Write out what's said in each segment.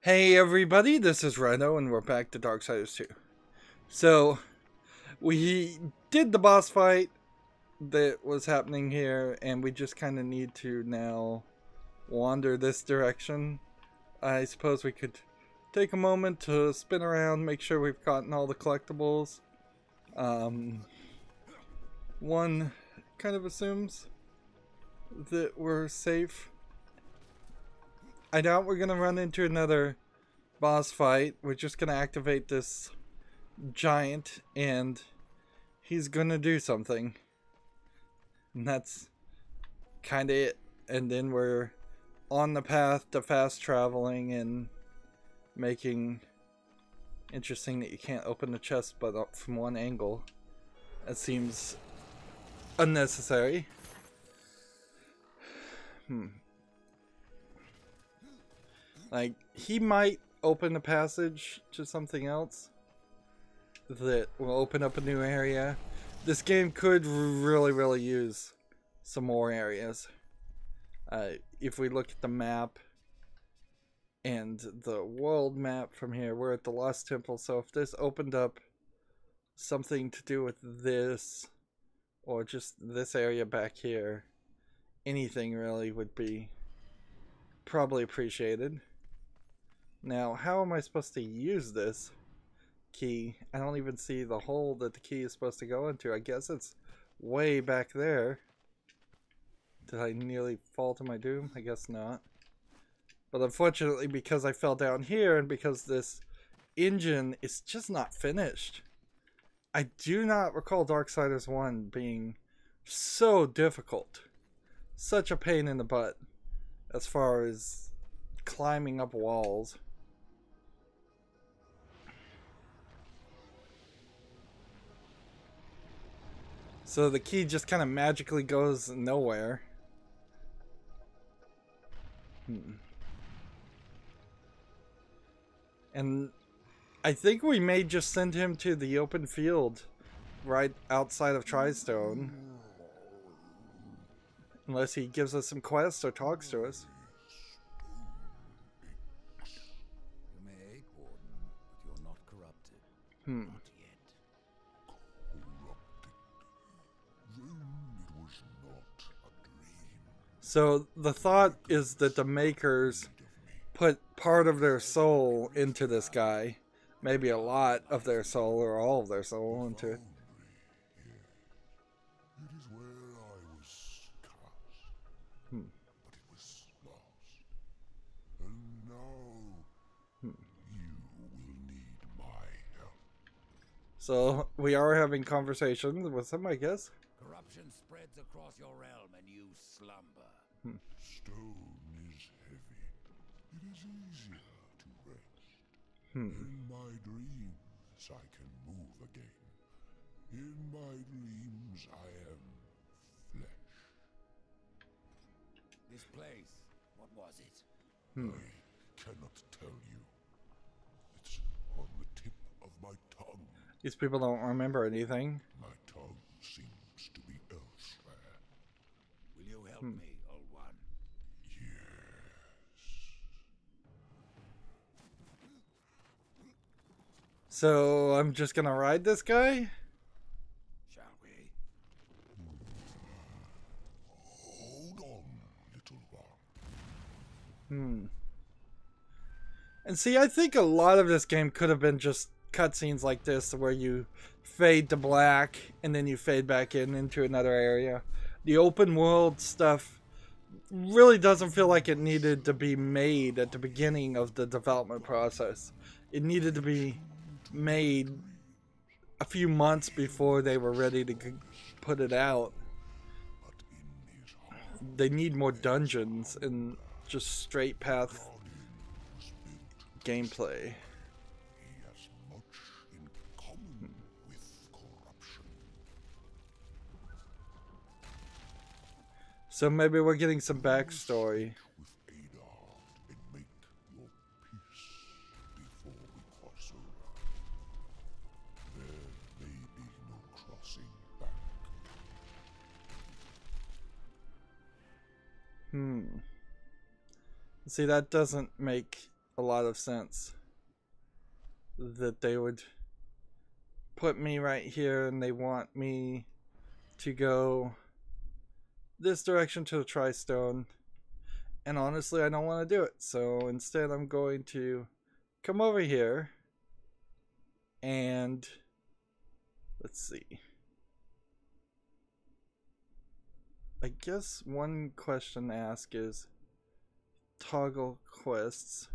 Hey everybody, this is Rydo and we're back to Darksiders 2. So, we did the boss fight that was happening here and we just kind of need to now wander this direction. I suppose we could take a moment to spin around, make sure we've gotten all the collectibles. One kind of assumes that we're safe. I doubt we're gonna run into another boss fight. We're just gonna activate this giant and he's gonna do something. And that's kinda it. And then we're on the path to fast traveling and making interesting that you can't open the chest but up from one angle. That seems unnecessary. Like, he might open a passage to something else that will open up a new area. This game could really use some more areas. If we look at the map and the world map from here, we're at the Lost Temple, so if this opened up something to do with this, or just this area back here, anything really would be probably appreciated. Now, how am I supposed to use this key? I don't even see the hole that the key is supposed to go into. I guess it's way back there. Did I nearly fall to my doom? I guess not. But unfortunately, because I fell down here and because this engine is just not finished, I do not recall Darksiders 1 being so difficult. Such a pain in the butt as far as climbing up walls. So the key just kind of magically goes nowhere. And I think we may just send him to the open field right outside of Tristone. Unless he gives us some quests or talks to us. You may ache, Warden, but you're not corrupted. Not yet. Corrupted. Then it was not a dream. So the thought is that the makers put part of their soul into this guy. Maybe a lot of their soul or all of their soul into it. It is where I was cast. But it was lost. And now you will need my help. So we are having conversations with him, I guess. Corruption spreads across your realm and you slumber. Stone is heavy. It is easier to rest. In my dreams I can move again. In my dreams I am flesh. This place, what was it? I cannot tell you. It's on the tip of my tongue. These people don't remember anything. My tongue seems to be elsewhere. Will you help me, old one? So I'm just gonna ride this guy? Shall we? Hold on, little one. And see, I think a lot of this game could have been just cutscenes like this where you fade to black and then you fade back into another area. The open world stuff really doesn't feel like it needed to be made at the beginning of the development process. It needed to be made a few months before they were ready to put it out. They need more dungeons and just straight path gameplay. He has much in common with corruption. So maybe we're getting some backstory. With Adar and make your peace before we cross over. There may be no crossing back. See, that doesn't make a lot of sense that they would put me right here and they want me to go this direction to the Tri-Stone. And honestly, I don't want to do it. So instead, I'm going to come over here and let's see. I guess one question to ask is toggle quests.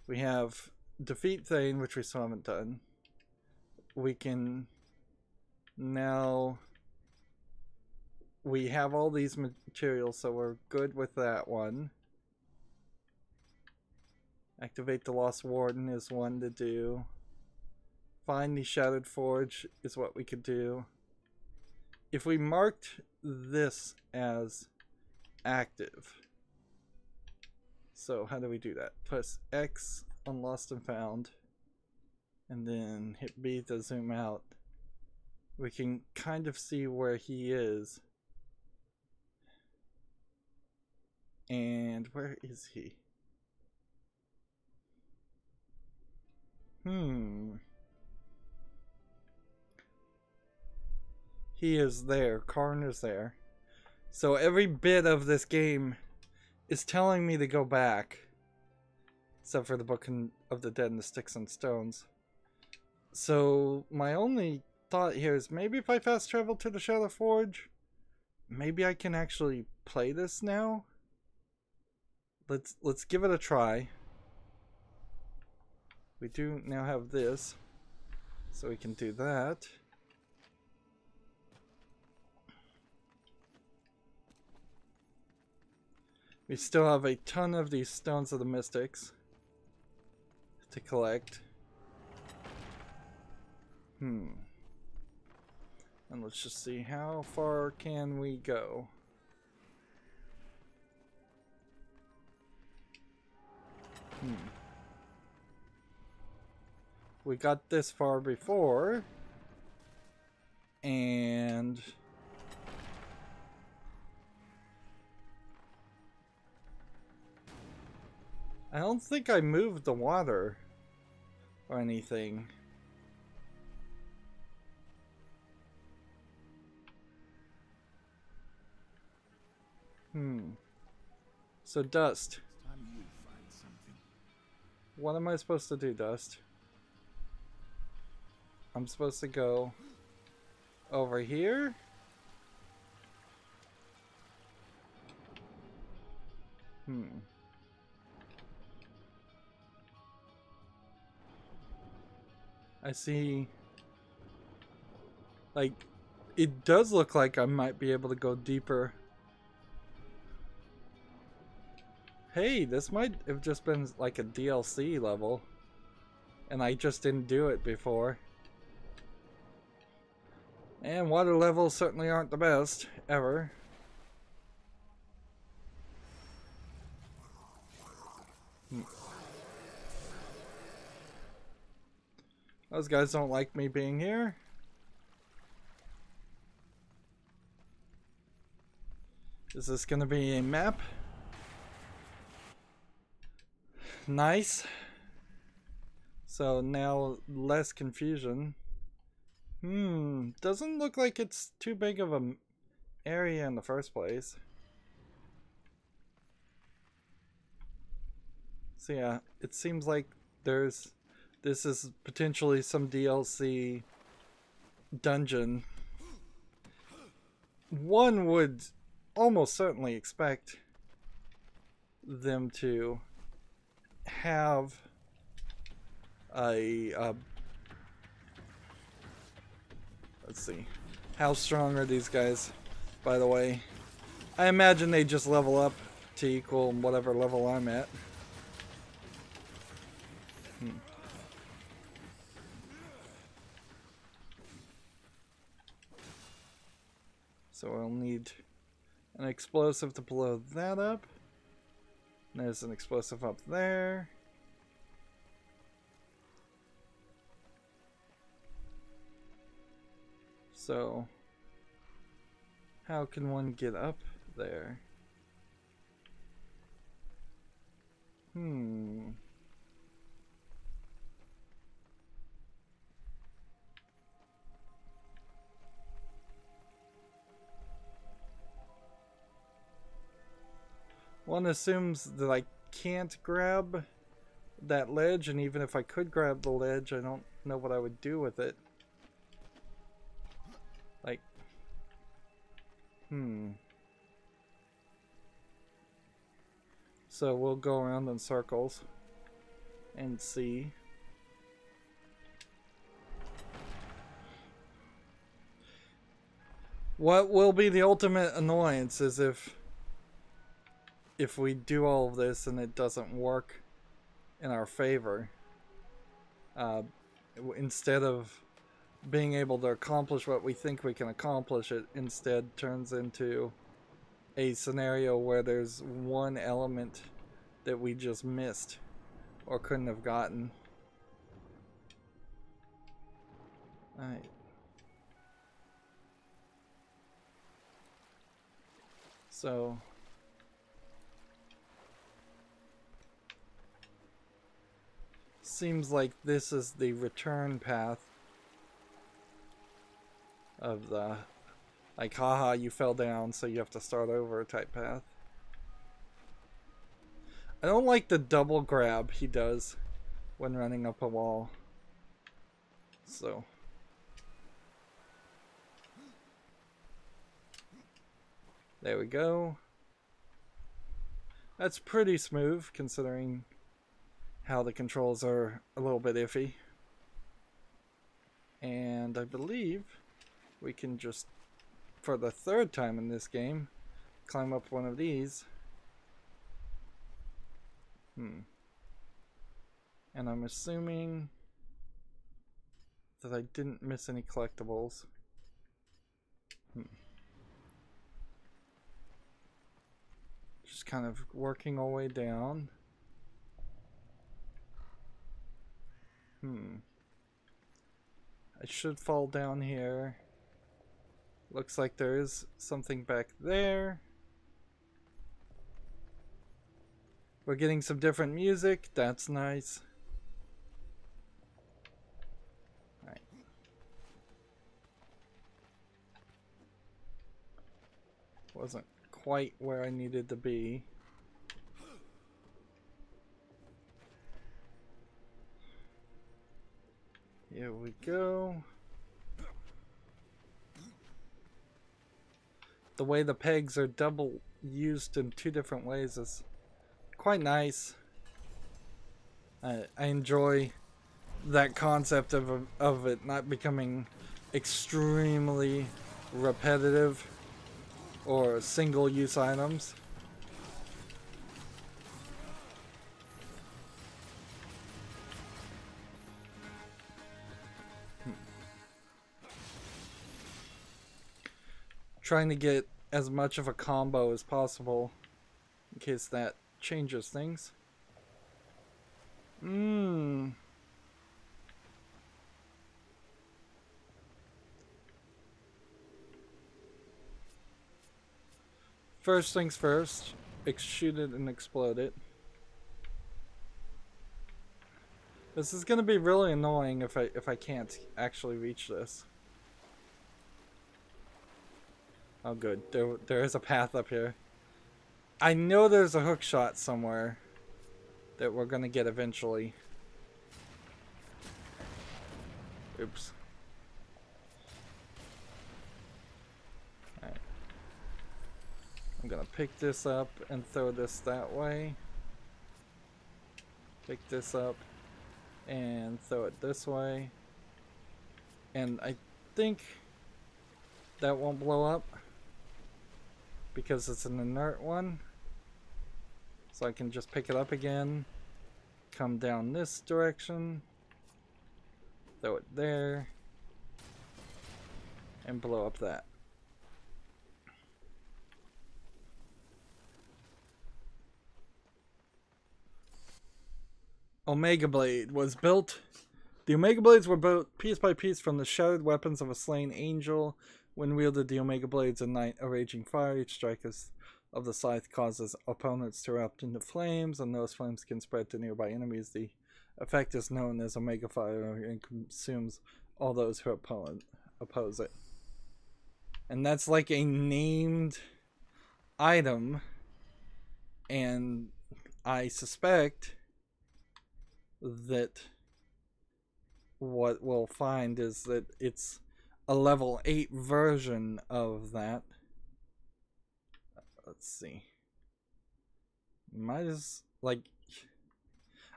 We have defeat Thane, which we still haven't done. We can now, we have all these materials, so we're good with that one. Activate the Lost Warden is one to do. Find the Shattered Forge is what we could do. If we marked this as active, so how do we do that? Press X on Lost and Found, and then hit B to zoom out. We can kind of see where he is. And where is he? He is there. Karn is there. So every bit of this game is telling me to go back. Except for the Book of the Dead and the Sticks and Stones. So my only thought here is maybe if I fast travel to the Shadow Forge, maybe I can actually play this now. Let's give it a try. We do now have this, so we can do that. We still have a ton of these Stones of the Mystics to collect. And let's just see, how far can we go? We got this far before, and I don't think I moved the water or anything. So Dust. What am I supposed to do, Dust? I'm supposed to go over here? I see. Like, it does look like I might be able to go deeper. Hey, this might have just been like a DLC level, and I just didn't do it before. And water levels certainly aren't the best, ever. Those guys don't like me being here. Is this gonna be a map? Nice. So now less confusion. Doesn't look like it's too big of an area in the first place. So yeah, it seems like this is potentially some DLC dungeon. One would almost certainly expect them to have a let's see, how strong are these guys, by the way? I imagine they just level up to equal whatever level I'm at. So I'll need an explosive to blow that up. There's an explosive up there. So, how can one get up there? One assumes that I can't grab that ledge, and even if I could grab the ledge, I don't know what I would do with it. Like, So we'll go around in circles and see. What will be the ultimate annoyance is if we do all of this and it doesn't work in our favor. Instead of being able to accomplish what we think we can accomplish, it instead turns into a scenario where there's one element that we just missed or couldn't have gotten. Alright. So seems like this is the return path of the, like, haha, you fell down, so you have to start over type path. I don't like the double grab he does when running up a wall. So there we go. That's pretty smooth considering how the controls are a little bit iffy. And I believe we can just, for the third time in this game, climb up one of these. And I'm assuming that I didn't miss any collectibles. Just kind of working our way down. I should fall down here. Looks like there is something back there. We're getting some different music. That's nice. Alright. Wasn't quite where I needed to be. Here we go. The way the pegs are double used in two different ways is quite nice. I enjoy that concept of it not becoming extremely repetitive or single-use items. Trying to get as much of a combo as possible in case that changes things. First things first, shoot it and explode it. This is gonna be really annoying if I can't actually reach this. Oh good, there is a path up here. I know there's a hook shot somewhere that we're gonna get eventually. Oops. Alright. I'm gonna pick this up and throw this that way. Pick this up and throw it this way. And I think that won't blow up because it's an inert one. So I can just pick it up again, come down this direction, throw it there, and blow up that. Omega Blade was built. The Omega Blades were built piece by piece from the shattered weapons of a slain angel. When wielded, the Omega Blades ignite a raging fire. Each strike of the scythe causes opponents to erupt into flames, and those flames can spread to nearby enemies. The effect is known as Omega Fire and consumes all those who oppose it. And that's like a named item And I suspect that what we'll find is that it's a level 8 version of that. Let's see. Might as, like,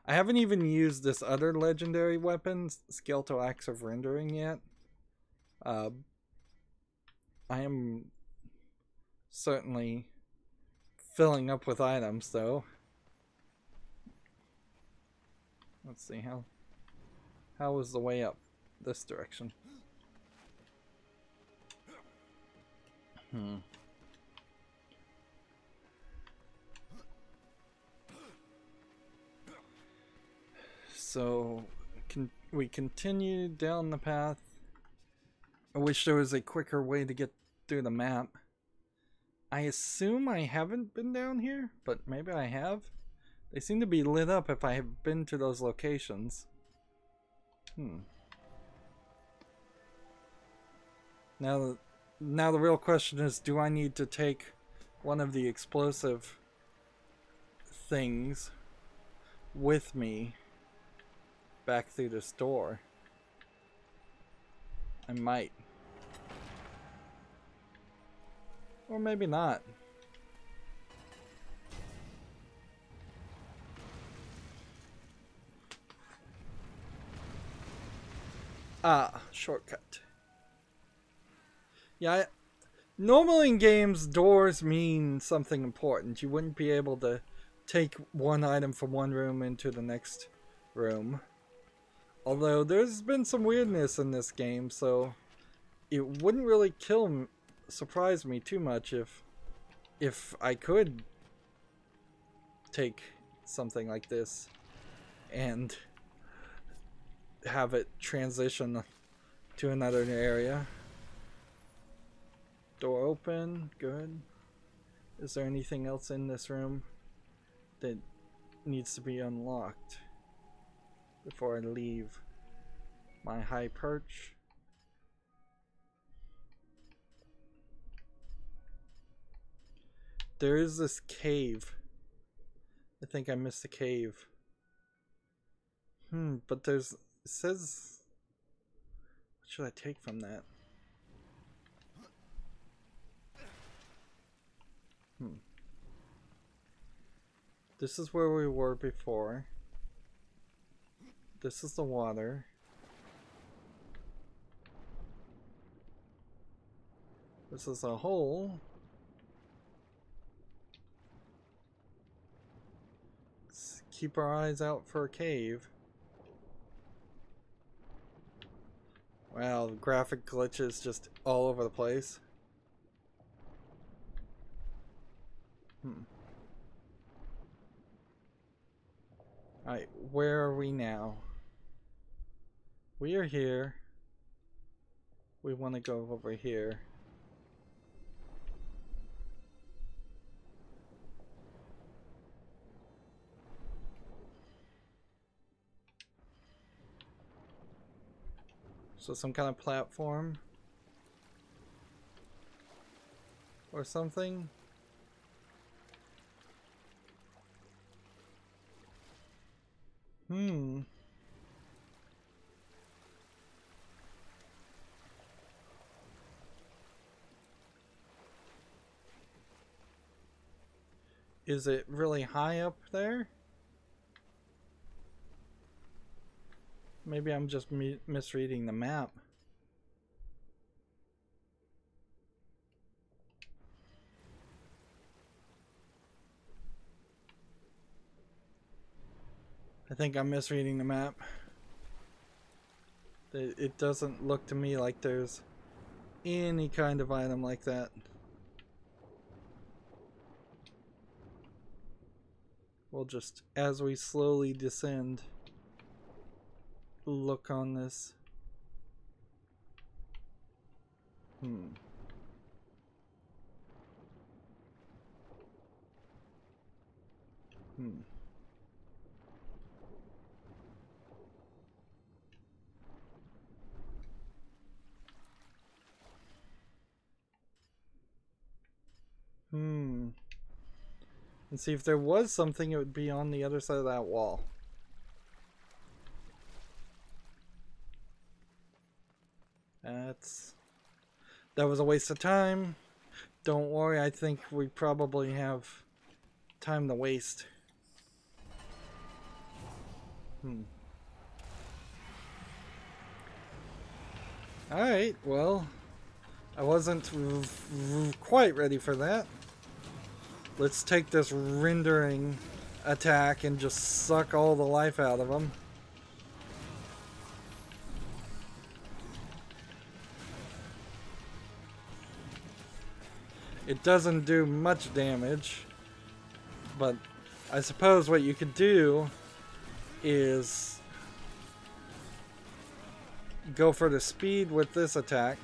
I haven't even used this other legendary weapon, Skeletal Axe of Rendering, yet. I am certainly filling up with items, though. Let's see, how was the way up this direction? So, we continue down the path. I wish there was a quicker way to get through the map. I assume I haven't been down here, but maybe I have. They seem to be lit up if I have been to those locations. Now the real question is, do I need to take one of the explosive things with me back through this door? I might. Or maybe not. Ah, shortcut. Yeah, normally in games, doors mean something important. You wouldn't be able to take one item from one room into the next room. Although there's been some weirdness in this game, so it wouldn't really surprise me too much if I could take something like this and have it transition to another area. Door open, good. Is there anything else in this room that needs to be unlocked before I leave my high perch? There is this cave. I think I missed the cave. But it says, what should I take from that? This is where we were before. This is the water. This is a hole. Let's keep our eyes out for a cave. Wow, the graphic glitches just all over the place. Alright, where are we now? We are here. We want to go over here. So some kind of platform or something. Is it really high up there? Maybe I'm just misreading the map. I think I'm misreading the map. It doesn't look to me like there's any kind of item like that. We'll just, as we slowly descend, look on this. and see if there was something, it would be on the other side of that wall. That was a waste of time. Don't worry, I think we probably have time to waste. Alright, well, I wasn't quite ready for that. Let's take this rendering attack and just suck all the life out of them. It doesn't do much damage, but I suppose what you could do is go for the speed with this attack,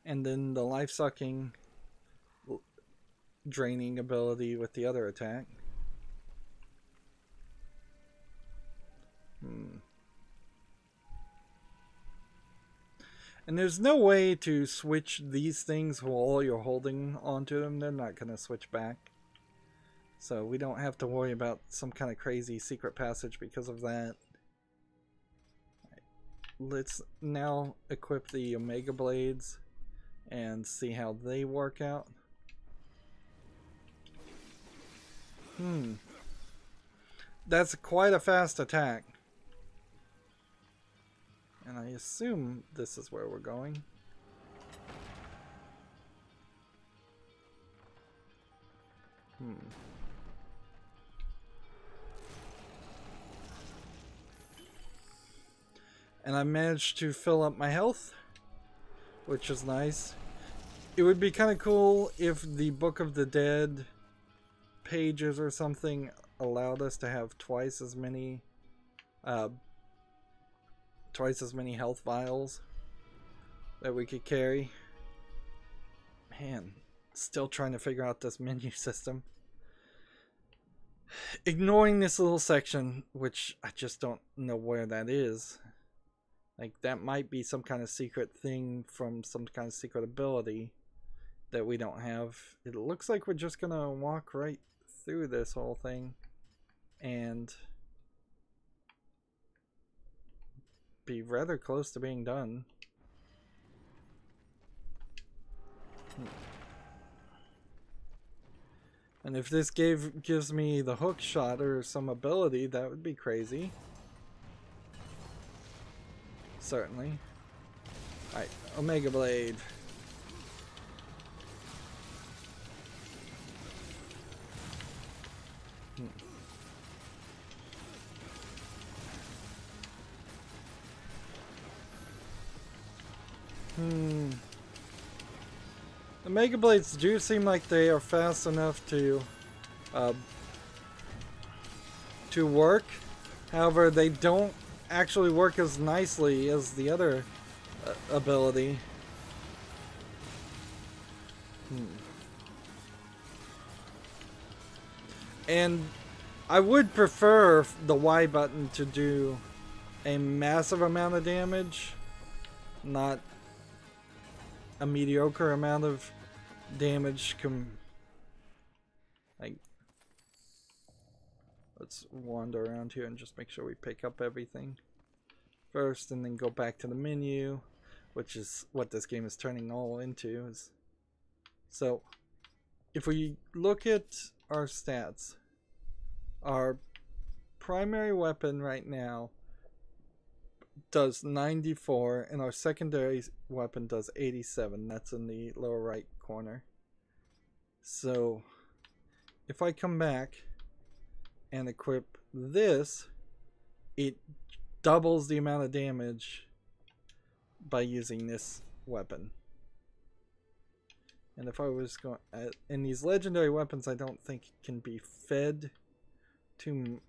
and then the life-sucking, draining ability with the other attack. And there's no way to switch these things while you're holding onto them. They're not going to switch back. So we don't have to worry about some kind of crazy secret passage because of that. Right. Let's now equip the Omega Blades and see how they work out. That's quite a fast attack. And I assume this is where we're going. And I managed to fill up my health, which is nice. It would be kind of cool if the Book of the Dead pages or something allowed us to have twice as many health vials that we could carry. Man, still trying to figure out this menu system. Ignoring this little section, which I just don't know where that is. Like, that might be some kind of secret thing from some kind of secret ability that we don't have. It looks like we're just gonna walk right through this whole thing and be rather close to being done. And if this gives me the hook shot or some ability, that would be crazy. Certainly. Alright, Omega Blade. The Mega Blades do seem like they are fast enough to work. However, they don't actually work as nicely as the other ability. And I would prefer the Y button to do a massive amount of damage, not a mediocre amount of damage. Like, let's wander around here and just make sure we pick up everything first and then go back to the menu, which is what this game is turning all into. So if we look at our stats, our primary weapon right now does 94 and our secondary weapon does 87. That's in the lower right corner. So if I come back and equip this, it doubles the amount of damage by using this weapon. And if I was going, and these legendary weapons I don't think can be fed to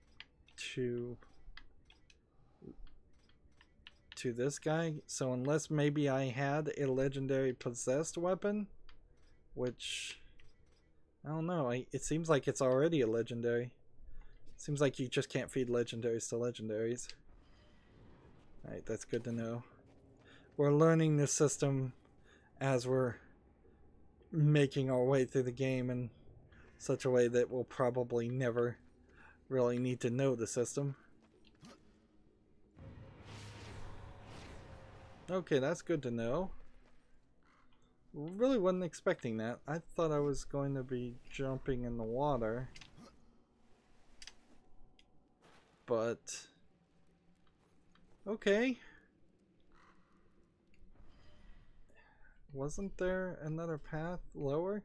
this guy. So unless maybe I had a legendary possessed weapon, which I don't know, it seems like it's already a legendary. Seems like you just can't feed legendaries to legendaries. Alright, that's good to know. We're learning this system as we're making our way through the game in such a way that we'll probably never really need to know the system. Okay, that's good to know. Really wasn't expecting that. I thought I was going to be jumping in the water. But okay. Wasn't there another path lower?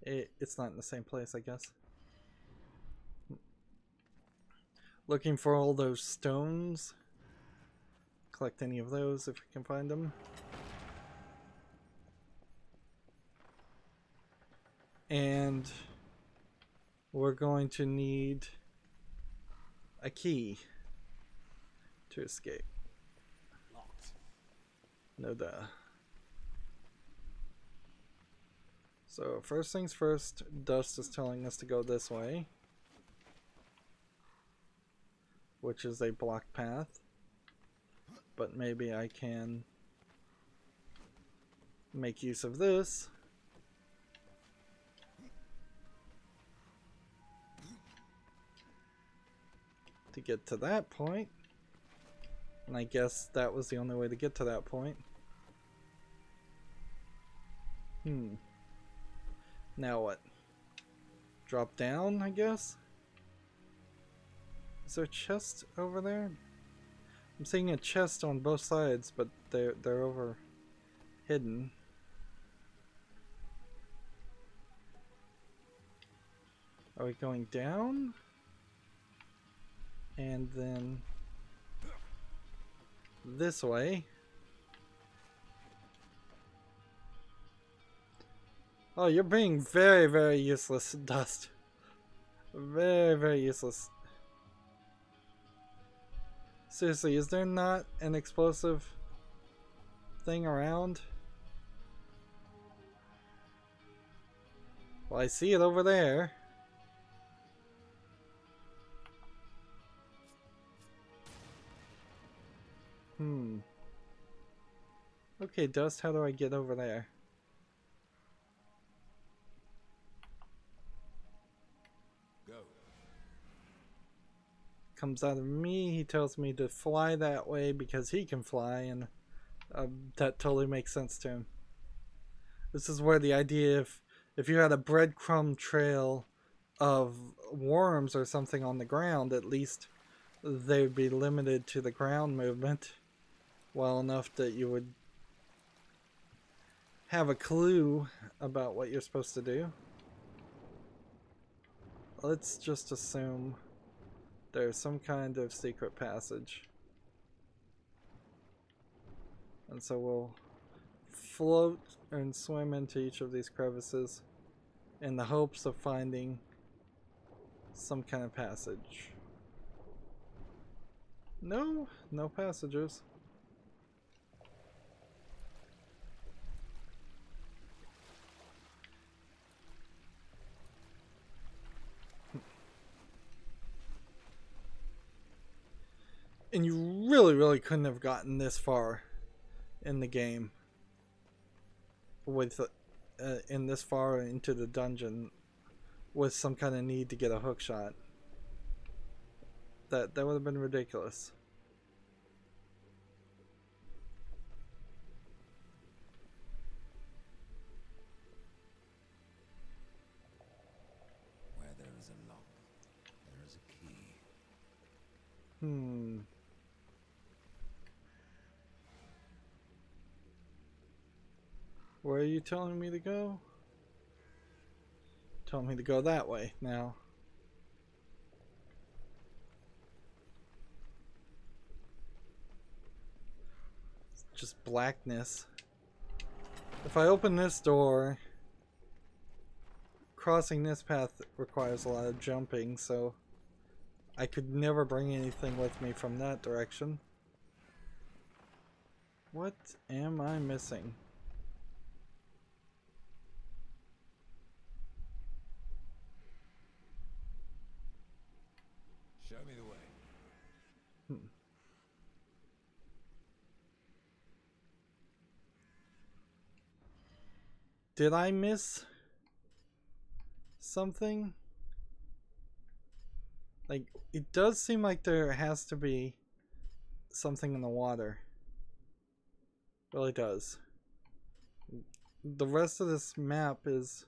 It's not in the same place, I guess. Looking for all those stones. Collect any of those if we can find them. And we're going to need a key to escape. Locked. No duh. So first things first, Dust is telling us to go this way, which is a blocked path, but maybe I can make use of this to get to that point, and I guess that was the only way to get to that point. Now what? Drop down, I guess? Is there a chest over there? I'm seeing a chest on both sides, but they're over hidden. Are we going down? And then this way. Oh, you're being very, very useless, Dust. Very, very useless. Seriously, is there not an explosive thing around? Well, I see it over there. Okay, Dust, how do I get over there? Go. Comes out of me, he tells me to fly that way because he can fly, and that totally makes sense to him. This is where the idea if you had a breadcrumb trail of worms or something on the ground, at least they would be limited to the ground movement well enough that you would have a clue about what you're supposed to do. Let's just assume there's some kind of secret passage. And so we'll float and swim into each of these crevices in the hopes of finding some kind of passage. No passages. And you really couldn't have gotten this far in the game with in this far into the dungeon with some kind of need to get a hook shot. That would have been ridiculous. Where there is a lock, there is a key. Where are you telling me to go? Telling me to go that way now. It's just blackness. If I open this door, crossing this path requires a lot of jumping, so I could never bring anything with me from that direction. What am I missing? Show me the way. did I miss something? Like, it does seem like there has to be something in the water. It really does. The rest of this map is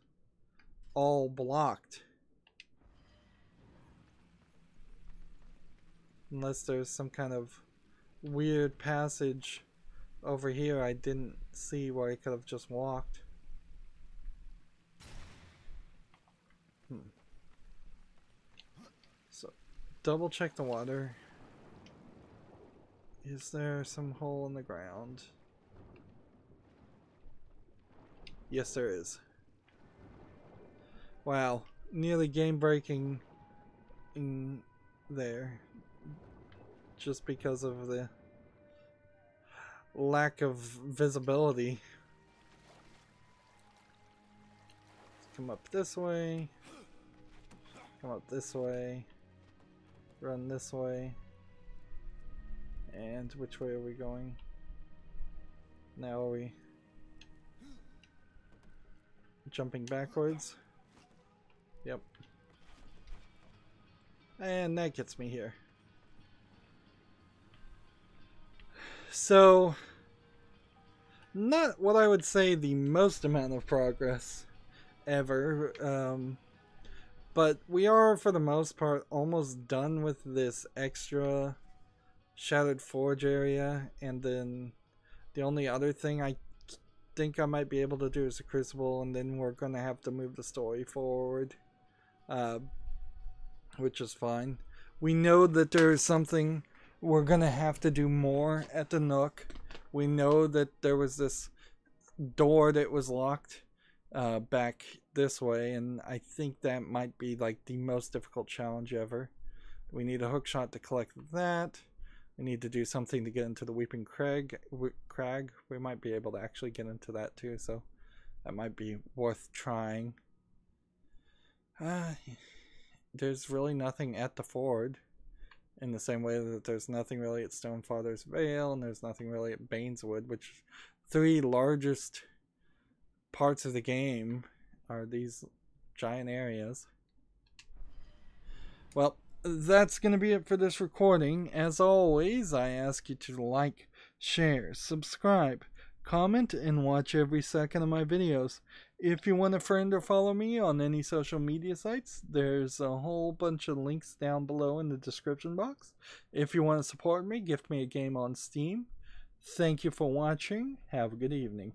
all blocked. Unless there's some kind of weird passage over here I didn't see where I could have just walked. So, double check the water. Is there some hole in the ground? Yes, there is. Wow, nearly game breaking in there. Just because of the lack of visibility. Let's come up this way. Come up this way. Run this way. And which way are we going? Now are we jumping backwards? Yep. And that gets me here. So, not what I would say the most amount of progress ever, but we are, for the most part, almost done with this extra Shattered Forge area, and then the only other thing I think I might be able to do is the Crucible, and then we're going to have to move the story forward, which is fine. We know that there's something we're going to have to do more at the Nook. We know that there was this door that was locked back this way, and I think that might be like the most difficult challenge ever. We need a hookshot to collect that. We need to do something to get into the Weeping Crag. We might be able to actually get into that too, so that might be worth trying. There's really nothing at the Ford, in the same way that there's nothing really at Stonefather's Vale, and there's nothing really at Baineswood, which three largest parts of the game are these giant areas. Well, that's going to be it for this recording. As always, I ask you to like, share, subscribe, comment, and watch every second of my videos. If you want to friend or follow me on any social media sites, there's a whole bunch of links down below in the description box. If you want to support me, gift me a game on Steam. Thank you for watching. Have a good evening.